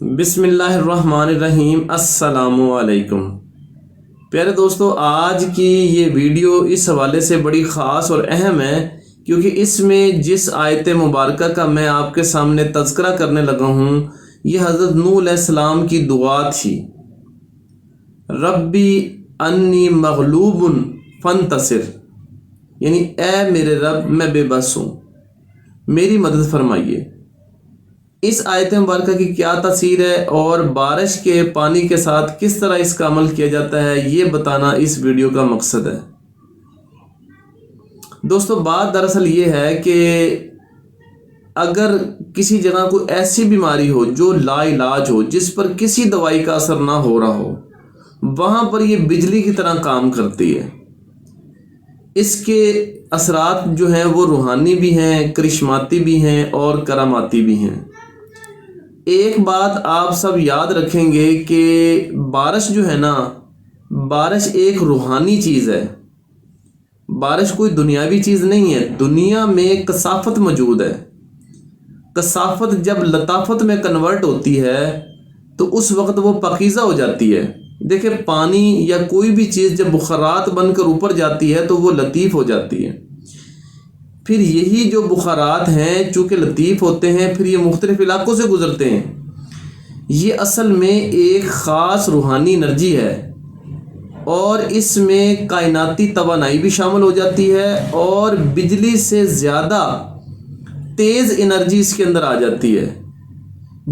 بسم اللہ الرحمن الرحیم۔ السلام علیکم پیارے دوستو، آج کی یہ ویڈیو اس حوالے سے بڑی خاص اور اہم ہے کیونکہ اس میں جس آیت مبارکہ کا میں آپ کے سامنے تذکرہ کرنے لگا ہوں یہ حضرت نوح علیہ السلام کی دعا تھی۔ ربی انی مغلوب فانتصر، یعنی اے میرے رب میں بے بس ہوں، میری مدد فرمائیے۔ اس آیت مبارکہ کی کیا تاثیر ہے اور بارش کے پانی کے ساتھ کس طرح اس کا عمل کیا جاتا ہے یہ بتانا اس ویڈیو کا مقصد ہے۔ دوستو، بات دراصل یہ ہے کہ اگر کسی جگہ کوئی ایسی بیماری ہو جو لا علاج ہو، جس پر کسی دوائی کا اثر نہ ہو رہا ہو، وہاں پر یہ بجلی کی طرح کام کرتی ہے۔ اس کے اثرات جو ہیں وہ روحانی بھی ہیں، کرشماتی بھی ہیں اور کراماتی بھی ہیں۔ ایک بات آپ سب یاد رکھیں گے کہ بارش جو ہے نا، بارش ایک روحانی چیز ہے۔ بارش کوئی دنیاوی چیز نہیں ہے۔ دنیا میں کثافت موجود ہے۔ کثافت جب لطافت میں کنورٹ ہوتی ہے تو اس وقت وہ پاکیزہ ہو جاتی ہے۔ دیکھیں، پانی یا کوئی بھی چیز جب بخارات بن کر اوپر جاتی ہے تو وہ لطیف ہو جاتی ہے۔ پھر یہی جو بخارات ہیں چونکہ لطیف ہوتے ہیں، پھر یہ مختلف علاقوں سے گزرتے ہیں۔ یہ اصل میں ایک خاص روحانی انرجی ہے اور اس میں کائناتی توانائی بھی شامل ہو جاتی ہے اور بجلی سے زیادہ تیز انرجی اس کے اندر آ جاتی ہے،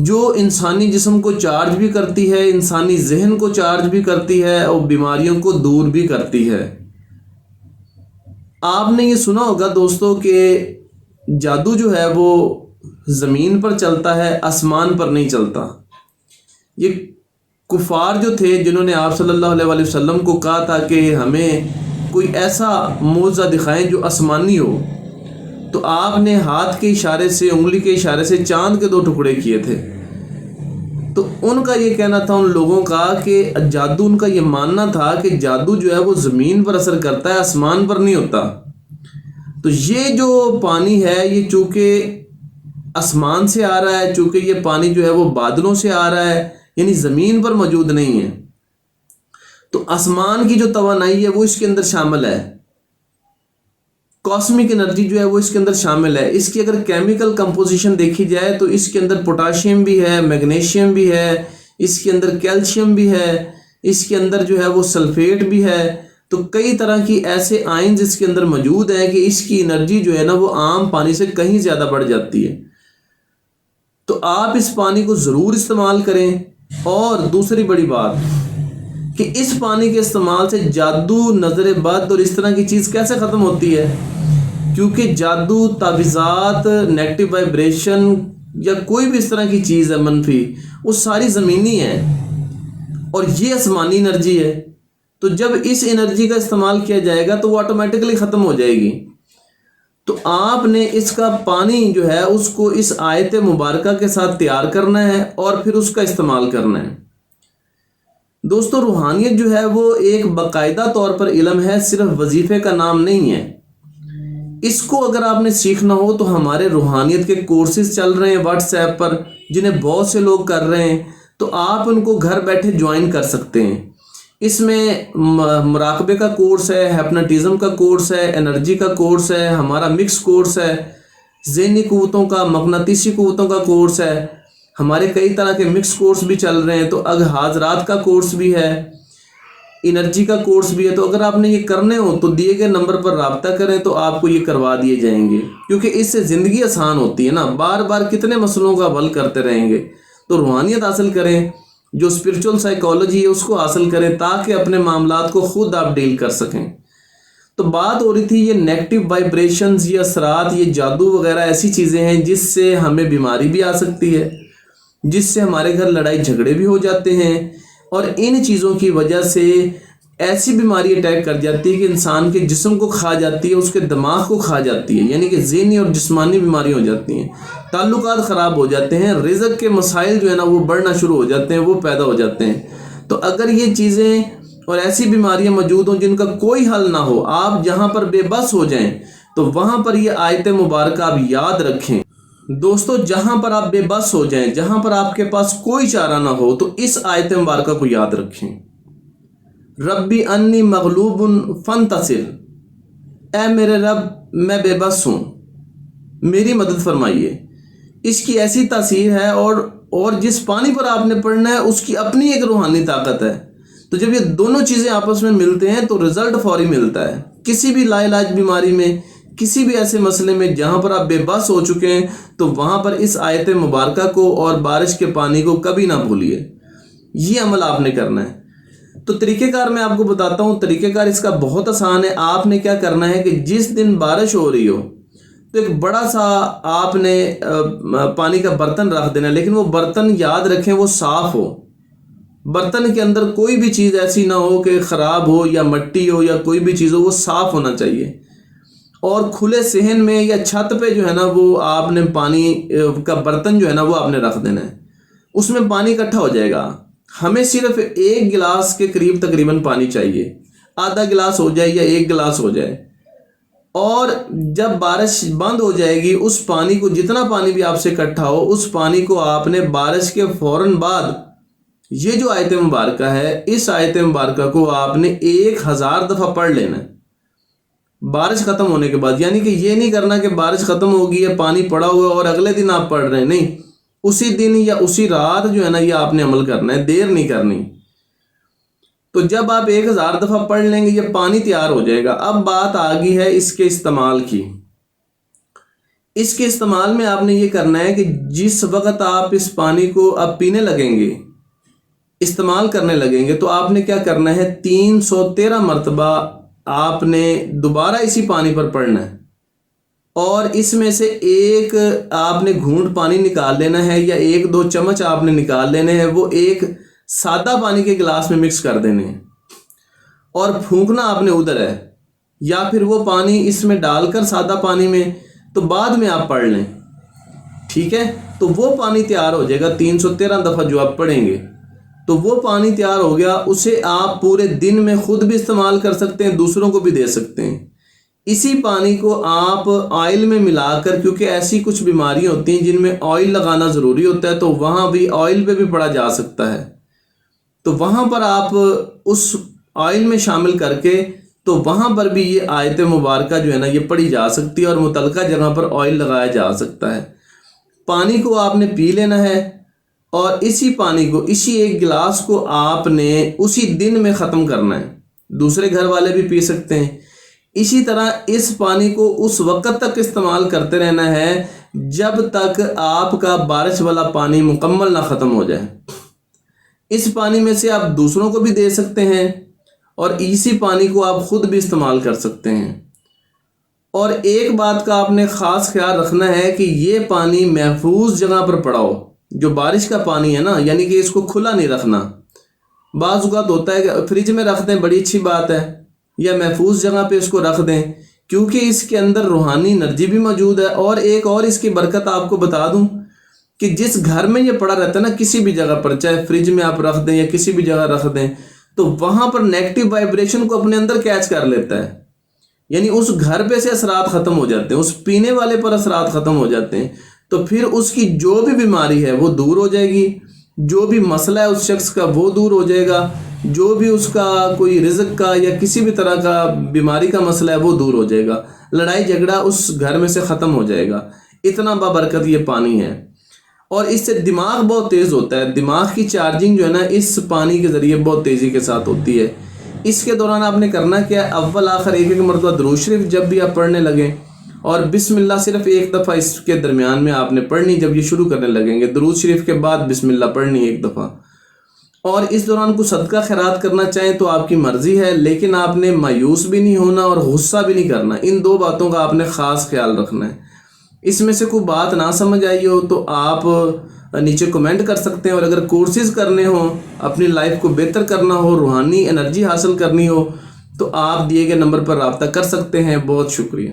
جو انسانی جسم کو چارج بھی کرتی ہے، انسانی ذہن کو چارج بھی کرتی ہے اور بیماریوں کو دور بھی کرتی ہے۔ آپ نے یہ سنا ہوگا دوستو کہ جادو جو ہے وہ زمین پر چلتا ہے، آسمان پر نہیں چلتا۔ یہ کفار جو تھے جنہوں نے آپ صلی اللہ علیہ وسلم کو کہا تھا کہ ہمیں کوئی ایسا معجزہ دکھائیں جو آسمانی ہو، تو آپ نے ہاتھ کے اشارے سے، انگلی کے اشارے سے چاند کے 2 ٹکڑے کیے تھے۔ تو ان کا یہ کہنا تھا، ان لوگوں کا، کہ جادو، ان کا یہ ماننا تھا کہ جادو جو ہے وہ زمین پر اثر کرتا ہے، آسمان پر نہیں ہوتا۔ تو یہ جو پانی ہے یہ چونکہ آسمان سے آ رہا ہے، چونکہ یہ پانی جو ہے وہ بادلوں سے آ رہا ہے، یعنی زمین پر موجود نہیں ہے، تو آسمان کی جو توانائی ہے وہ اس کے اندر شامل ہے۔ کاسمک انرجی جو ہے وہ اس کے اندر شامل ہے۔ اس کی اگر کیمیکل کمپوزیشن دیکھی جائے تو اس کے اندر پوٹاشیم بھی ہے، میگنیشیم بھی ہے، اس کے اندر کیلشیم بھی ہے، اس کے اندر جو ہے وہ سلفیٹ بھی ہے۔ تو کئی طرح کی ایسے آئنز اس کے اندر موجود ہیں کہ اس کی انرجی جو ہے نا وہ عام پانی سے کہیں زیادہ بڑھ جاتی ہے۔ تو آپ اس پانی کو ضرور استعمال کریں۔ اور دوسری بڑی بات کہ اس پانی کے استعمال سے جادو، نظر بد اور اس طرح کی چیز کیسے ختم ہوتی ہے؟ کیونکہ جادو، تعویذات، نیگیٹو وائبریشن یا کوئی بھی اس طرح کی چیز ہے منفی، وہ ساری زمینی ہے اور یہ آسمانی انرجی ہے۔ تو جب اس انرجی کا استعمال کیا جائے گا تو وہ آٹومیٹکلی ختم ہو جائے گی۔ تو آپ نے اس کا پانی جو ہے اس کو اس آیت مبارکہ کے ساتھ تیار کرنا ہے اور پھر اس کا استعمال کرنا ہے۔ دوستو، روحانیت جو ہے وہ ایک باقاعدہ طور پر علم ہے، صرف وظیفے کا نام نہیں ہے۔ اس کو اگر آپ نے سیکھنا ہو تو ہمارے روحانیت کے کورسز چل رہے ہیں واٹس ایپ پر، جنہیں بہت سے لوگ کر رہے ہیں، تو آپ ان کو گھر بیٹھے جوائن کر سکتے ہیں۔ اس میں مراقبے کا کورس ہے، ہیپناٹزم کا کورس ہے، انرجی کا کورس ہے، ہمارا مکس کورس ہے، ذہنی قوتوں کا، مقناطیسی قوتوں کا کورس ہے، ہمارے کئی طرح کے مکس کورس بھی چل رہے ہیں۔ تو اگر حاضرات کا کورس بھی ہے، انرجی کا کورس بھی ہے، تو اگر آپ نے یہ کرنے ہو تو دیے گئے نمبر پر رابطہ کریں تو آپ کو یہ کروا دیے جائیں گے، کیونکہ اس سے زندگی آسان ہوتی ہے نا۔ بار بار کتنے مسئلوں کا حل کرتے رہیں گے؟ تو روحانیت حاصل کریں، جو اسپرچول سائیکالوجی ہے اس کو حاصل کریں تاکہ اپنے معاملات کو خود آپ ڈیل کر سکیں۔ تو بات ہو رہی تھی یہ نیگیٹو وائبریشنز، یہ اثرات، یہ جادو وغیرہ ایسی چیزیں ہیں جس سے ہمیں بیماری بھی آ سکتی ہے، جس سے ہمارے گھر لڑائی جھگڑے بھی ہو جاتے ہیں، اور ان چیزوں کی وجہ سے ایسی بیماری اٹیک کر جاتی ہے کہ انسان کے جسم کو کھا جاتی ہے، اس کے دماغ کو کھا جاتی ہے، یعنی کہ ذہنی اور جسمانی بیماری ہو جاتی ہیں، تعلقات خراب ہو جاتے ہیں، رزق کے مسائل جو ہے نا وہ بڑھنا شروع ہو جاتے ہیں، وہ پیدا ہو جاتے ہیں۔ تو اگر یہ چیزیں اور ایسی بیماریاں موجود ہوں جن کا کوئی حل نہ ہو، آپ جہاں پر بے بس ہو جائیں، تو وہاں پر یہ آیت مبارکہ آپ یاد رکھیں۔ دوستو جہاں پر آپ بے بس ہو جائیں، جہاں پر آپ کے پاس کوئی چارہ نہ ہو، تو اس آیت مبارکہ کو یاد رکھیں، ربی انی مغلوب فانتصر، اے میرے رب میں بے بس ہوں، میری مدد فرمائیے۔ اس کی ایسی تاثیر ہے، اور جس پانی پر آپ نے پڑھنا ہے اس کی اپنی ایک روحانی طاقت ہے۔ تو جب یہ دونوں چیزیں آپس میں ملتے ہیں تو رزلٹ فوری ملتا ہے۔ کسی بھی لا علاج بیماری میں، کسی بھی ایسے مسئلے میں جہاں پر آپ بے بس ہو چکے ہیں، تو وہاں پر اس آیت مبارکہ کو اور بارش کے پانی کو کبھی نہ بھولیے، یہ عمل آپ نے کرنا ہے۔ تو طریقہ کار میں آپ کو بتاتا ہوں، طریقہ کار اس کا بہت آسان ہے۔ آپ نے کیا کرنا ہے کہ جس دن بارش ہو رہی ہو تو ایک بڑا سا آپ نے پانی کا برتن رکھ دینا، لیکن وہ برتن یاد رکھیں وہ صاف ہو، برتن کے اندر کوئی بھی چیز ایسی نہ ہو کہ خراب ہو یا مٹی ہو یا کوئی بھی چیز ہو، وہ صاف ہونا چاہیے۔ اور کھلے صحن میں یا چھت پہ جو ہے نا وہ آپ نے پانی کا برتن جو ہے نا وہ آپ نے رکھ دینا ہے، اس میں پانی اکٹھا ہو جائے گا۔ ہمیں صرف 1 گلاس کے قریب تقریباً پانی چاہیے، آدھا گلاس ہو جائے یا 1 گلاس ہو جائے۔ اور جب بارش بند ہو جائے گی، اس پانی کو، جتنا پانی بھی آپ سے اکٹھا ہو، اس پانی کو آپ نے بارش کے فوراً بعد، یہ جو آیت مبارکہ ہے، اس آیت مبارکہ کو آپ نے 1000 دفعہ پڑھ لینا ہے بارش ختم ہونے کے بعد۔ یعنی کہ یہ نہیں کرنا کہ بارش ختم ہوگی ہے، پانی پڑا ہوا اور اگلے دن آپ پڑھ رہے ہیں، نہیں، اسی دن یا اسی رات جو ہے نا یہ آپ نے عمل کرنا ہے، دیر نہیں کرنی۔ تو جب آپ 1000 دفعہ پڑھ لیں گے یہ پانی تیار ہو جائے گا۔ اب بات آ گئی ہے اس کے استعمال کی۔ اس کے استعمال میں آپ نے یہ کرنا ہے کہ جس وقت آپ اس پانی کو اب پینے لگیں گے، استعمال کرنے لگیں گے، تو آپ نے کیا کرنا ہے، 313 مرتبہ آپ نے دوبارہ اسی پانی پر پڑھنا ہے، اور اس میں سے ایک آپ نے گھونٹ پانی نکال لینا ہے یا 1-2 چمچ آپ نے نکال لینے ہیں، وہ ایک سادہ پانی کے گلاس میں مکس کر دینے ہیں، اور پھونکنا آپ نے ادھر ہے، یا پھر وہ پانی اس میں ڈال کر سادہ پانی میں، تو بعد میں آپ پڑھ لیں، ٹھیک ہے۔ تو وہ پانی تیار ہو جائے گا 313 دفعہ جو آپ پڑھیں گے، تو وہ پانی تیار ہو گیا۔ اسے آپ پورے دن میں خود بھی استعمال کر سکتے ہیں، دوسروں کو بھی دے سکتے ہیں۔ اسی پانی کو آپ آئل میں ملا کر، کیونکہ ایسی کچھ بیماریاں ہوتی ہیں جن میں آئل لگانا ضروری ہوتا ہے، تو وہاں بھی آئل پہ بھی پڑا جا سکتا ہے، تو وہاں پر آپ اس آئل میں شامل کر کے، تو وہاں پر بھی یہ آیت مبارکہ جو ہے نا یہ پڑھی جا سکتی ہے، اور متعلقہ جگہ پر آئل لگایا جا سکتا ہے۔ پانی کو آپ نے پی لینا ہے، اور اسی پانی کو، اسی 1 گلاس کو آپ نے اسی دن میں ختم کرنا ہے، دوسرے گھر والے بھی پی سکتے ہیں۔ اسی طرح اس پانی کو اس وقت تک استعمال کرتے رہنا ہے جب تک آپ کا بارش والا پانی مکمل نہ ختم ہو جائے۔ اس پانی میں سے آپ دوسروں کو بھی دے سکتے ہیں، اور اسی پانی کو آپ خود بھی استعمال کر سکتے ہیں۔ اور ایک بات کا آپ نے خاص خیال رکھنا ہے کہ یہ پانی محفوظ جگہ پر پڑا ہو، جو بارش کا پانی ہے نا، یعنی کہ اس کو کھلا نہیں رکھنا۔ بعض اوقات ہوتا ہے کہ فریج میں رکھ دیں، بڑی اچھی بات ہے، یا محفوظ جگہ پہ اس کو رکھ دیں، کیونکہ اس کے اندر روحانی انرجی بھی موجود ہے۔ اور ایک اور اس کی برکت آپ کو بتا دوں کہ جس گھر میں یہ پڑا رہتا ہے نا، کسی بھی جگہ پر، چاہے فریج میں آپ رکھ دیں یا کسی بھی جگہ رکھ دیں، تو وہاں پر نیگیٹو وائبریشن کو اپنے اندر کیچ کر لیتا ہے، یعنی اس گھر پہ سے اثرات ختم ہو جاتے ہیں، اس پینے والے پر اثرات ختم ہو جاتے ہیں، تو پھر اس کی جو بھی بیماری ہے وہ دور ہو جائے گی، جو بھی مسئلہ ہے اس شخص کا وہ دور ہو جائے گا، جو بھی اس کا کوئی رزق کا یا کسی بھی طرح کا بیماری کا مسئلہ ہے وہ دور ہو جائے گا، لڑائی جھگڑا اس گھر میں سے ختم ہو جائے گا۔ اتنا بابرکت یہ پانی ہے، اور اس سے دماغ بہت تیز ہوتا ہے، دماغ کی چارجنگ جو ہے نا اس پانی کے ذریعے بہت تیزی کے ساتھ ہوتی ہے۔ اس کے دوران آپ نے کرنا کیا ہے، اول آخر 1 مرتبہ درود شریف جب بھی آپ پڑھنے لگیں، اور بسم اللہ صرف 1 دفعہ اس کے درمیان میں آپ نے پڑھنی، جب یہ شروع کرنے لگیں گے درود شریف کے بعد بسم اللہ پڑھنی 1 دفعہ۔ اور اس دوران کو صدقہ خیرات کرنا چاہیں تو آپ کی مرضی ہے، لیکن آپ نے مایوس بھی نہیں ہونا اور غصہ بھی نہیں کرنا، ان 2 باتوں کا آپ نے خاص خیال رکھنا ہے۔ اس میں سے کوئی بات نہ سمجھ آئی ہو تو آپ نیچے کمنٹ کر سکتے ہیں، اور اگر کورسز کرنے ہوں، اپنی لائف کو بہتر کرنا ہو، روحانی انرجی حاصل کرنی ہو، تو آپ دیے گئے نمبر پر رابطہ کر سکتے ہیں۔ بہت شکریہ۔